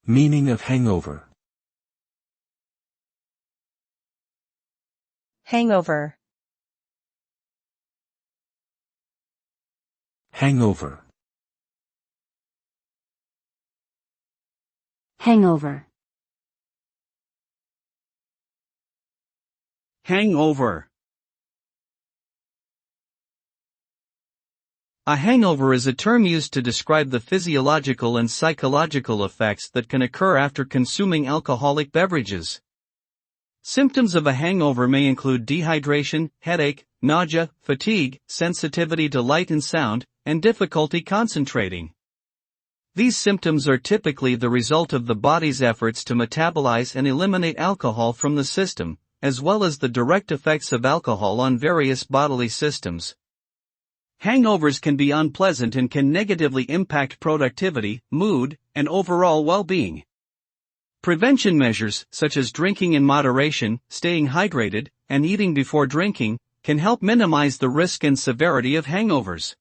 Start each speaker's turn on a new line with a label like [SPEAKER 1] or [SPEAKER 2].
[SPEAKER 1] Meaning of hangover.
[SPEAKER 2] Hangover.
[SPEAKER 1] Hangover.
[SPEAKER 3] Hangover.
[SPEAKER 4] Hangover. A hangover is a term used to describe the physiological and psychological effects that can occur after consuming alcoholic beverages. Symptoms of a hangover may include dehydration, headache, nausea, fatigue, sensitivity to light and sound, and difficulty concentrating. These symptoms are typically the result of the body's efforts to metabolize and eliminate alcohol from the system, as well as the direct effects of alcohol on various bodily systems. Hangovers can be unpleasant and can negatively impact productivity, mood, and overall well-being. Prevention measures, such as drinking in moderation, staying hydrated, and eating before drinking, can help minimize the risk and severity of hangovers.